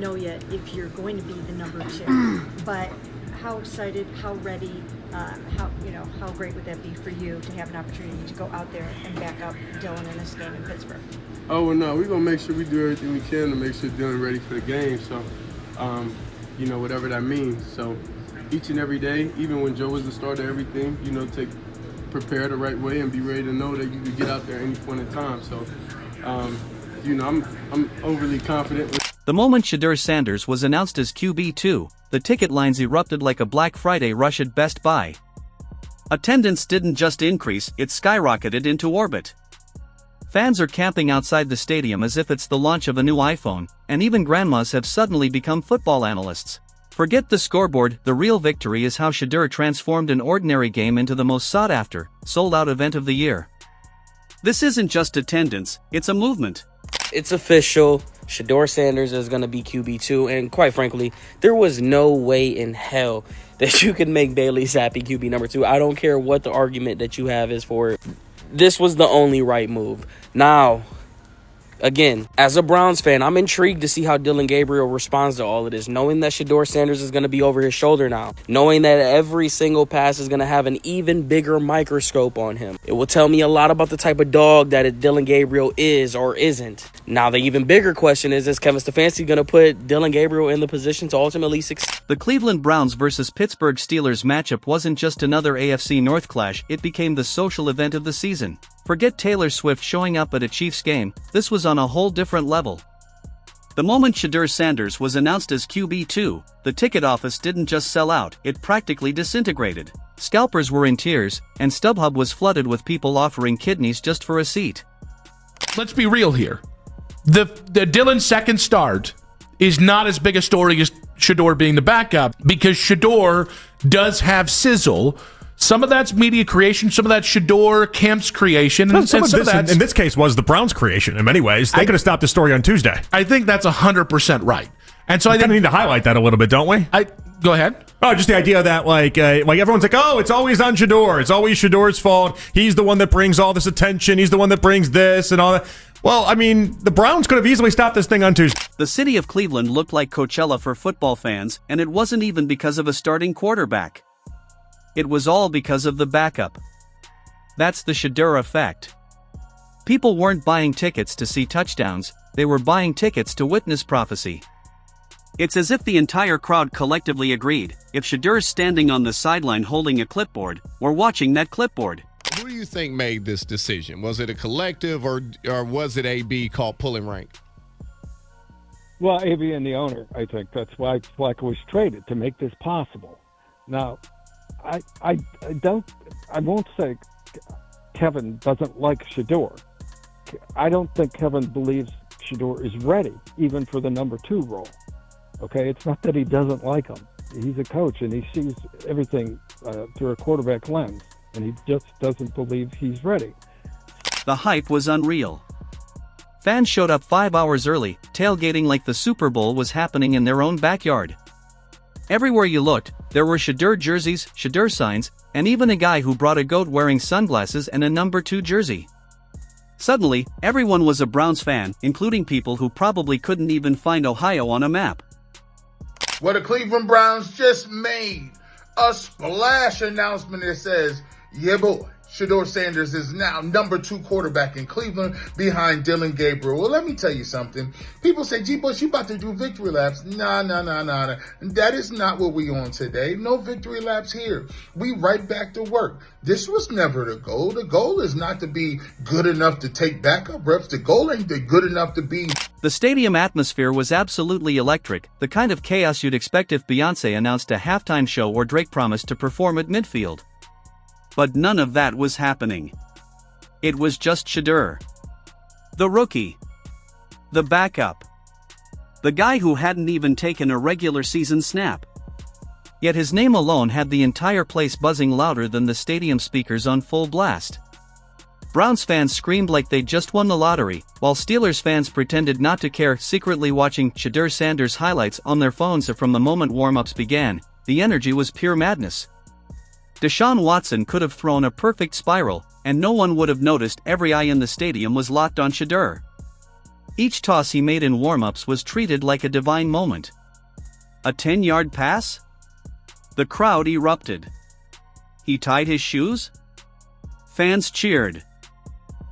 Know yet if you're going to be the number two, but how excited, how ready, how great would that be for you to have an opportunity to go out there and back up Dylan in this game in Pittsburgh? Oh, well, no, we're going to make sure we do everything we can to make sure Dylan ready for the game. So, whatever that means. So each and every day, even when Joe was the starter, everything, prepare the right way and be ready to know that you could get out there at any point in time. So, I'm overly confident. The moment Shedeur Sanders was announced as QB2, the ticket lines erupted like a Black Friday rush at Best Buy. Attendance didn't just increase, it skyrocketed into orbit. Fans are camping outside the stadium as if it's the launch of a new iPhone, and even grandmas have suddenly become football analysts. Forget the scoreboard, the real victory is how Shedeur transformed an ordinary game into the most sought-after, sold-out event of the year. This isn't just attendance, it's a movement. It's official. Shedeur Sanders is going to be QB2, and quite frankly, there was no way in hell that you could make Bailey Zappi QB number 2. I don't care what the argument that you have is for it. This was the only right move. Now, again, as a Browns fan, I'm intrigued to see how Dylan Gabriel responds to all of this, knowing that Shedeur Sanders is going to be over his shoulder now, knowing that every single pass is going to have an even bigger microscope on him. It will tell me a lot about the type of dog that Dylan Gabriel is or isn't. Now, the even bigger question is Kevin Stefanski going to put Dylan Gabriel in the position to ultimately succeed? The Cleveland Browns vs. Pittsburgh Steelers matchup wasn't just another AFC North clash, it became the social event of the season. Forget Taylor Swift showing up at a Chiefs game, this was on a whole different level. The moment Shedeur Sanders was announced as QB2, the ticket office didn't just sell out, it practically disintegrated. Scalpers were in tears, and StubHub was flooded with people offering kidneys just for a seat. Let's be real here. The Dylan second start is not as big a story as Shedeur being the backup, because Shedeur does have sizzle. Some of that's media creation, some of that's Shedeur Kemp's creation. And some of this, in this case, was the Browns' creation in many ways. They could have stopped the story on Tuesday. I think that's 100% right. And so I think we need to highlight that a little bit, don't we? Go ahead. Oh, just the idea that like everyone's like, oh, it's always on Shedeur. It's always Shedeur's fault. He's the one that brings all this attention. He's the one that brings this and all that. Well, I mean, the Browns could have easily stopped this thing on Tuesday. The city of Cleveland looked like Coachella for football fans, and it wasn't even because of a starting quarterback. It was all because of the backup. That's the Shedeur effect. People weren't buying tickets to see touchdowns, they were buying tickets to witness prophecy. It's as if the entire crowd collectively agreed, if Shedeur's standing on the sideline holding a clipboard, we're watching that clipboard. Who do you think made this decision? Was it a collective or was it AB called pulling rank? Well, AB and the owner, I think. That's why Fleck was traded, to make this possible. Now, I won't say Kevin doesn't like Shedeur. I don't think Kevin believes Shedeur is ready, even for the number 2 role. Okay, it's not that he doesn't like him. He's a coach and he sees everything through a quarterback lens, and he just doesn't believe he's ready. The hype was unreal. Fans showed up 5 hours early, tailgating like the Super Bowl was happening in their own backyard. Everywhere you looked, there were Shedeur jerseys, Shedeur signs, and even a guy who brought a goat wearing sunglasses and a number 2 jersey. Suddenly, everyone was a Browns fan, including people who probably couldn't even find Ohio on a map. Well, the Cleveland Browns just made a splash announcement that says, yeah, boy, Shedeur Sanders is now number 2 quarterback in Cleveland behind Dylan Gabriel. Well, let me tell you something. People say, gee, Bush, you about to do victory laps. Nah. That is not what we on today. No victory laps here. We right back to work. This was never the goal. The goal is not to be good enough to take backup reps. The goal ain't good enough to be... The stadium atmosphere was absolutely electric, the kind of chaos you'd expect if Beyoncé announced a halftime show or Drake promised to perform at midfield. But none of that was happening. It was just Shedeur. The rookie. The backup. The guy who hadn't even taken a regular season snap. Yet his name alone had the entire place buzzing louder than the stadium speakers on full blast. Browns fans screamed like they'd just won the lottery, while Steelers fans pretended not to care, secretly watching Shedeur Sanders highlights on their phones from the moment warm-ups began. The energy was pure madness. Deshaun Watson could have thrown a perfect spiral, and no one would have noticed. Every eye in the stadium was locked on Shedeur. Each toss he made in warm-ups was treated like a divine moment. A 10-yard pass? The crowd erupted. He tied his shoes? Fans cheered.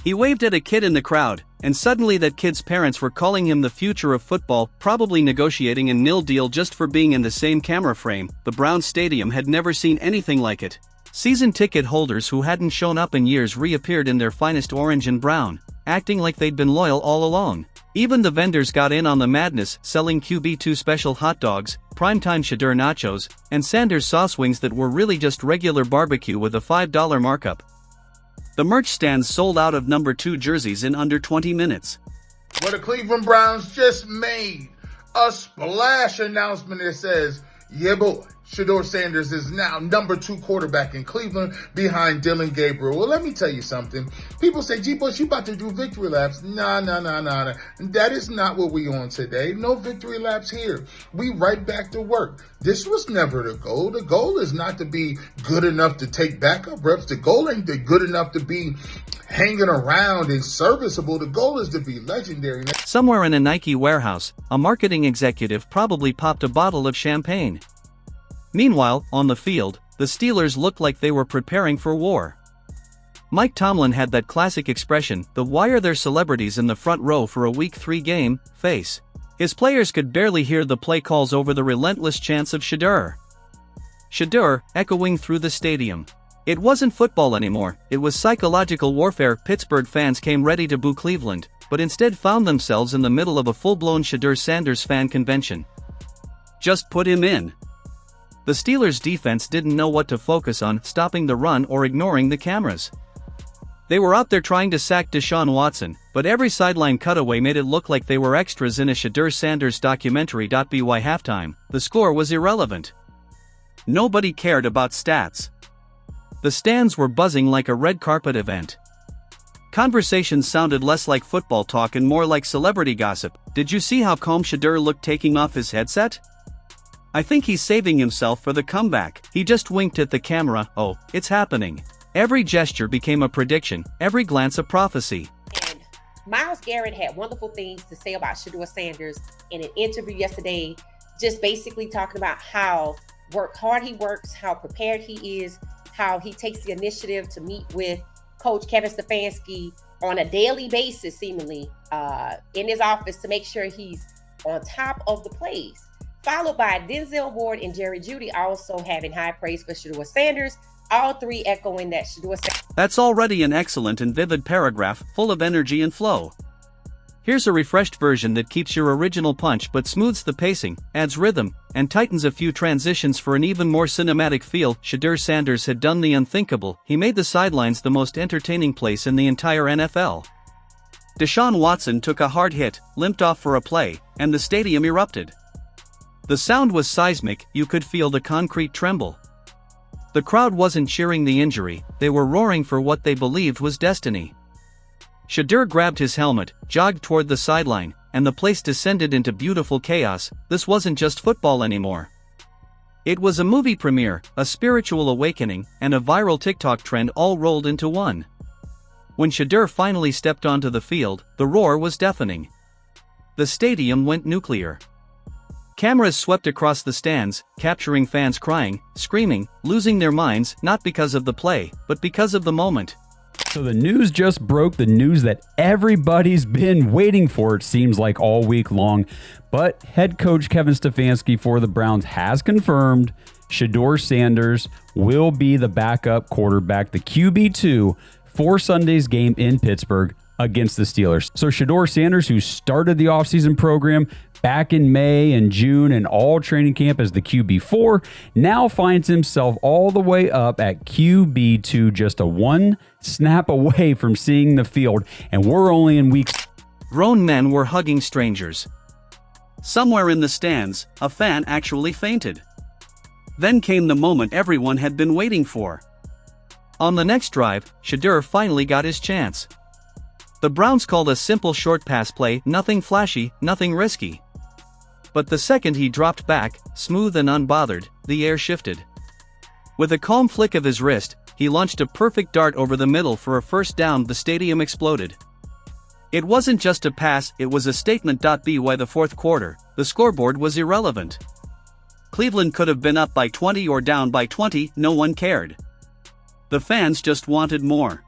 He waved at a kid in the crowd, and suddenly that kid's parents were calling him the future of football, probably negotiating a nil deal just for being in the same camera frame. The Browns stadium had never seen anything like it. Season ticket holders who hadn't shown up in years reappeared in their finest orange and brown, acting like they'd been loyal all along. Even the vendors got in on the madness, selling QB2 special hot dogs, primetime Shedeur nachos, and Sanders sauce wings that were really just regular barbecue with a $5 markup. The merch stands sold out of number 2 jerseys in under 20 minutes. Well, the Cleveland Browns just made a splash announcement that says, yeah, boy, Shedeur Sanders is now number 2 quarterback in Cleveland behind Dillon Gabriel. Well, let me tell you something. People say, gee, Bush, you about to do victory laps. Nah. That is not what we on today. No victory laps here. We right back to work. This was never the goal. The goal is not to be good enough to take backup reps. The goal ain't good enough to be hanging around and serviceable. The goal is to be legendary. Somewhere in a Nike warehouse, a marketing executive probably popped a bottle of champagne. Meanwhile, on the field, the Steelers looked like they were preparing for war. Mike Tomlin had that classic expression, the "why are there celebrities in the front row for a Week 3 game" face. His players could barely hear the play calls over the relentless chants of Shedeur. Shedeur, echoing through the stadium. It wasn't football anymore, it was psychological warfare. Pittsburgh fans came ready to boo Cleveland, but instead found themselves in the middle of a full-blown Shedeur Sanders fan convention. Just put him in. The Steelers' defense didn't know what to focus on, stopping the run or ignoring the cameras. They were out there trying to sack Deshaun Watson, but every sideline cutaway made it look like they were extras in a Shedeur Sanders documentary. By halftime, the score was irrelevant. Nobody cared about stats. The stands were buzzing like a red carpet event. Conversations sounded less like football talk and more like celebrity gossip. Did you see how calm Shedeur looked taking off his headset? I think he's saving himself for the comeback. He just winked at the camera. Oh, it's happening. Every gesture became a prediction, every glance a prophecy. And Myles Garrett had wonderful things to say about Shedeur Sanders in an interview yesterday, just basically talking about how hard he works, how prepared he is, how he takes the initiative to meet with Coach Kevin Stefanski on a daily basis, seemingly, in his office to make sure he's on top of the plays. Followed by Denzel Ward and Jerry Jeudy also having high praise for Shedeur Sanders, all three echoing that Shedeur Sanders. That's already an excellent and vivid paragraph, full of energy and flow. Here's a refreshed version that keeps your original punch but smooths the pacing, adds rhythm, and tightens a few transitions for an even more cinematic feel. Shedeur Sanders had done the unthinkable. He made the sidelines the most entertaining place in the entire NFL. Deshaun Watson took a hard hit, limped off for a play, and the stadium erupted. The sound was seismic, you could feel the concrete tremble. The crowd wasn't cheering the injury, they were roaring for what they believed was destiny. Shedeur grabbed his helmet, jogged toward the sideline, and the place descended into beautiful chaos. This wasn't just football anymore. It was a movie premiere, a spiritual awakening, and a viral TikTok trend all rolled into one. When Shedeur finally stepped onto the field, the roar was deafening. The stadium went nuclear. Cameras swept across the stands, capturing fans crying, screaming, losing their minds, not because of the play, but because of the moment. So the news just broke, the news that everybody's been waiting for, it seems like, all week long. But head coach Kevin Stefanski for the Browns has confirmed Shedeur Sanders will be the backup quarterback, the QB2, for Sunday's game in Pittsburgh against the Steelers. So Shedeur Sanders, who started the offseason program back in May and June and all training camp as the QB4, now finds himself all the way up at QB2, just a one snap away from seeing the field, and we're only in weeks. Grown men were hugging strangers. Somewhere in the stands, a fan actually fainted. Then came the moment everyone had been waiting for. On the next drive, Shedeur finally got his chance. The Browns called a simple short pass play, nothing flashy, nothing risky. But the second he dropped back, smooth and unbothered, the air shifted. With a calm flick of his wrist, he launched a perfect dart over the middle for a first down. The stadium exploded. It wasn't just a pass, it was a statement. By the fourth quarter, the scoreboard was irrelevant. Cleveland could have been up by 20 or down by 20, no one cared. The fans just wanted more.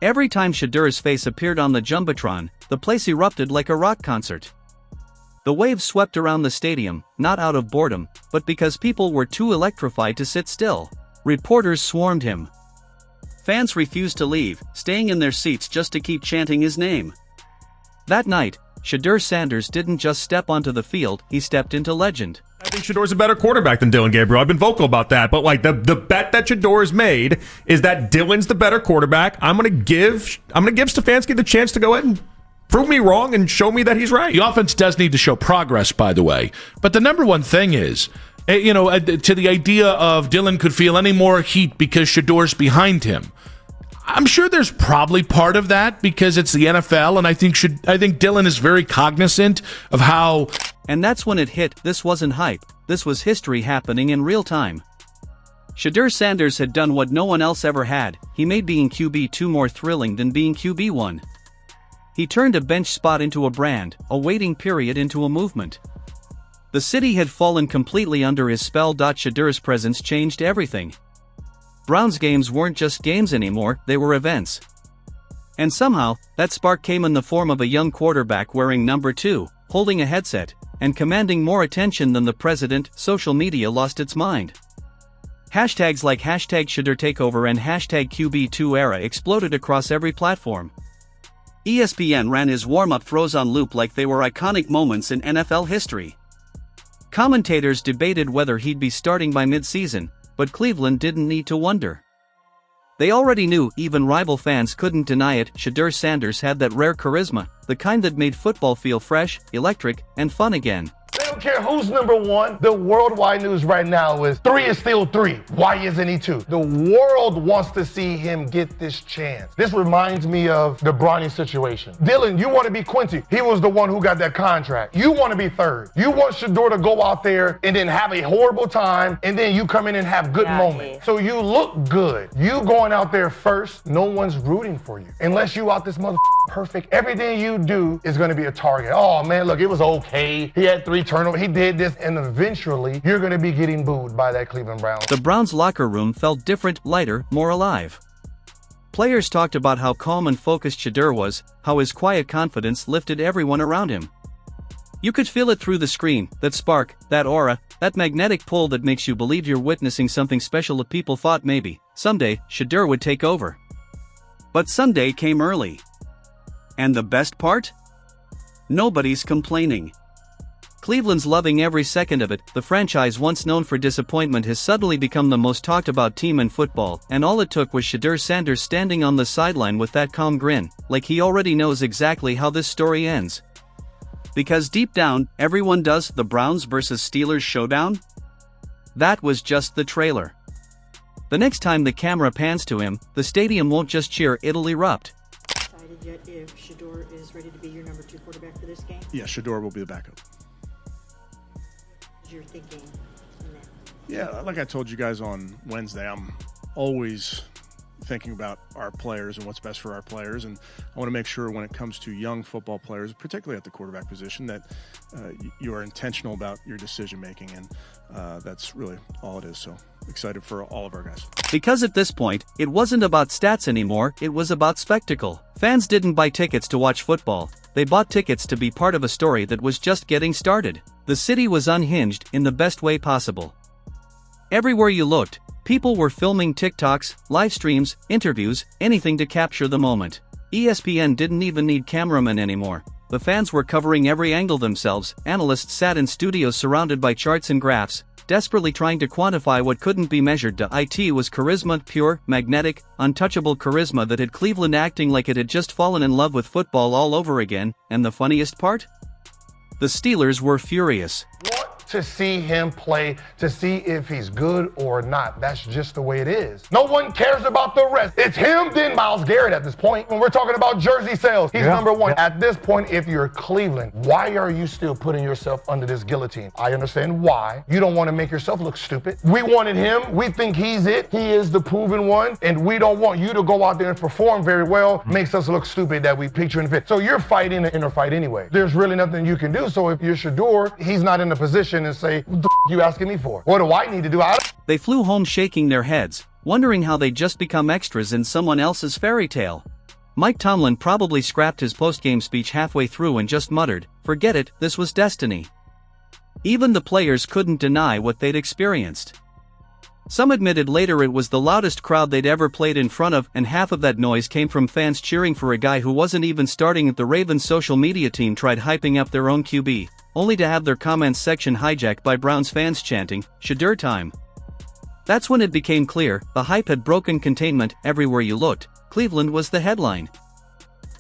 Every time Shedeur's face appeared on the Jumbotron, the place erupted like a rock concert. The waves swept around the stadium, not out of boredom, but because people were too electrified to sit still. Reporters swarmed him. Fans refused to leave, staying in their seats just to keep chanting his name. That night, Shedeur Sanders didn't just step onto the field, he stepped into legend. I think Shedeur's a better quarterback than Dillon Gabriel. I've been vocal about that, but like the bet that Shedeur's made is that Dillon's the better quarterback. I'm gonna give Stefanski the chance to go ahead and prove me wrong and show me that he's right. The offense does need to show progress, by the way. But the number one thing is, to the idea of Dillon could feel any more heat because Shedeur's behind him. I'm sure there's probably part of that because it's the NFL, and I think Dillon is very cognizant of how. And that's when it hit. This wasn't hype. This was history happening in real time. Shedeur Sanders had done what no one else ever had. He made being QB2 more thrilling than being QB1. He turned a bench spot into a brand, a waiting period into a movement. The city had fallen completely under his spell. Shedeur's presence changed everything. Browns games weren't just games anymore, they were events. And somehow, that spark came in the form of a young quarterback wearing number 2, holding a headset, and commanding more attention than the president. Social media lost its mind. Hashtags like #ShedurTakeover and #QB2era exploded across every platform. ESPN ran his warm-up throws on loop like they were iconic moments in NFL history. Commentators debated whether he'd be starting by mid-season, but Cleveland didn't need to wonder. They already knew, even rival fans couldn't deny it. Shedeur Sanders had that rare charisma, the kind that made football feel fresh, electric, and fun again. They don't care who's number 1. The worldwide news right now is 3 is still 3. Why isn't he 2? The world wants to see him get this chance. This reminds me of the Bronny situation. Dillon, you want to be Quincy. He was the one who got that contract. You want to be 3rd. You want Shedeur to go out there and then have a horrible time, and then you come in and have good moments. So you look good. You going out there first, no one's rooting for you. Unless you out this mother perfect. Everything you do is going to be a target. Oh, man, look, it was okay. He had 3 turnovers. He did this, and eventually you're going to be getting booed by that Cleveland Browns. The Browns' locker room felt different, lighter, more alive. Players talked about how calm and focused Shedeur was, how his quiet confidence lifted everyone around him. You could feel it through the screen, that spark, that aura, that magnetic pull that makes you believe you're witnessing something special. That people thought maybe, someday, Shedeur would take over. But Sunday came early. And the best part? Nobody's complaining. Cleveland's loving every second of it. The franchise, once known for disappointment, has suddenly become the most talked about team in football, and all it took was Shedeur Sanders standing on the sideline with that calm grin, like he already knows exactly how this story ends. Because deep down, everyone does. The Browns versus Steelers showdown? That was just the trailer. The next time the camera pans to him, the stadium won't just cheer, it'll erupt. Decided yet if Shedeur is ready to be your number 2 quarterback for this game? Yeah, Shedeur will be the backup. You're thinking in that. Yeah, like I told you guys on Wednesday, I'm always thinking about our players and what's best for our players, and I want to make sure when it comes to young football players, particularly at the quarterback position, that you are intentional about your decision making, and that's really all it is. So excited for all of our guys. Because at this point, it wasn't about stats anymore, it was about spectacle. Fans didn't buy tickets to watch football, they bought tickets to be part of a story that was just getting started. The city was unhinged in the best way possible. Everywhere you looked, people were filming TikToks, live streams, interviews, anything to capture the moment. ESPN didn't even need cameramen anymore. The fans were covering every angle themselves. Analysts sat in studios surrounded by charts and graphs, desperately trying to quantify what couldn't be measured. It was charisma, pure, magnetic, untouchable charisma that had Cleveland acting like it had just fallen in love with football all over again. And the funniest part? The Steelers were furious. What to see him play, to see if he's good or not. That's just the way it is. No one cares about the rest. It's him, then Myles Garrett at this point. When we're talking about jersey sales, he's number one. At this point, if you're Cleveland, why are you still putting yourself under this guillotine? I understand why. You don't want to make yourself look stupid. We wanted him. We think he's it. He is the proven one. And we don't want you to go out there and perform very well. Makes us look stupid that we picture and fit. So you're fighting an inner fight anyway. There's really nothing you can do. So if you're Shedeur, he's not in a position to say, what the you asking me for? What do I need to do? They flew home shaking their heads, wondering how they'd just become extras in someone else's fairy tale. Mike Tomlin probably scrapped his post-game speech halfway through and just muttered, "Forget it, this was destiny." Even the players couldn't deny what they'd experienced. Some admitted later it was the loudest crowd they'd ever played in front of, and half of that noise came from fans cheering for a guy who wasn't even starting. The Ravens social media team tried hyping up their own QB, only to have their comments section hijacked by Browns fans chanting, "Shedeur time." That's when it became clear, the hype had broken containment. Everywhere you looked, Cleveland was the headline.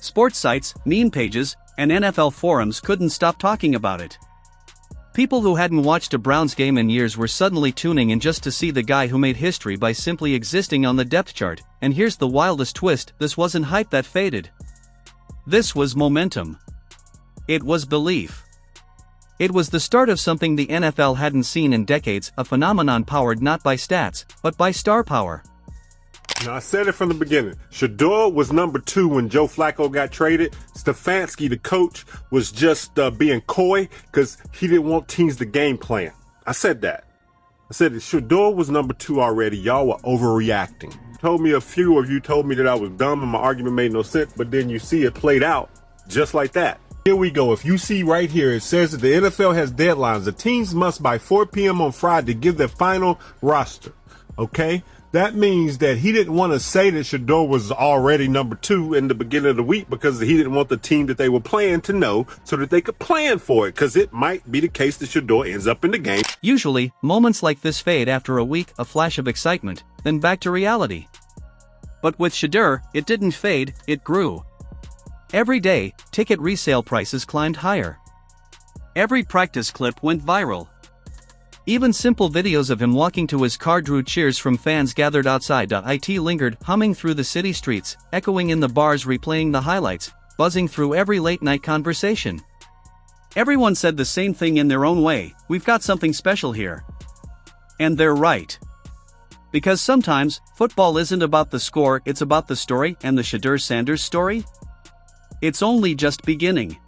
Sports sites, meme pages, and NFL forums couldn't stop talking about it. People who hadn't watched a Browns game in years were suddenly tuning in just to see the guy who made history by simply existing on the depth chart. And here's the wildest twist, this wasn't hype that faded. This was momentum. It was belief. It was the start of something the NFL hadn't seen in decades, a phenomenon powered not by stats, but by star power. Now, I said it from the beginning. Shedeur was number 2 when Joe Flacco got traded. Stefanski, the coach, was just being coy because he didn't want teams to game plan. I said that. I said that Shedeur was number 2 already. Y'all were overreacting. A few of you told me that I was dumb and my argument made no sense, but then you see it played out just like that. Here we go. If you see right here, it says that the NFL has deadlines. The teams must by 4 p.m. on Friday give their final roster. Okay? That means that he didn't want to say that Shedeur was already number 2 in the beginning of the week because he didn't want the team that they were playing to know so that they could plan for it, because it might be the case that Shedeur ends up in the game. Usually, moments like this fade after a week, a flash of excitement, then back to reality. But with Shedeur, it didn't fade, it grew. Every day, ticket resale prices climbed higher. Every practice clip went viral. Even simple videos of him walking to his car drew cheers from fans gathered outside. It lingered, humming through the city streets, echoing in the bars, replaying the highlights, buzzing through every late-night conversation. Everyone said the same thing in their own way, "We've got something special here." And they're right. Because sometimes, football isn't about the score, it's about the story, and the Shedeur Sanders story? It's only just beginning.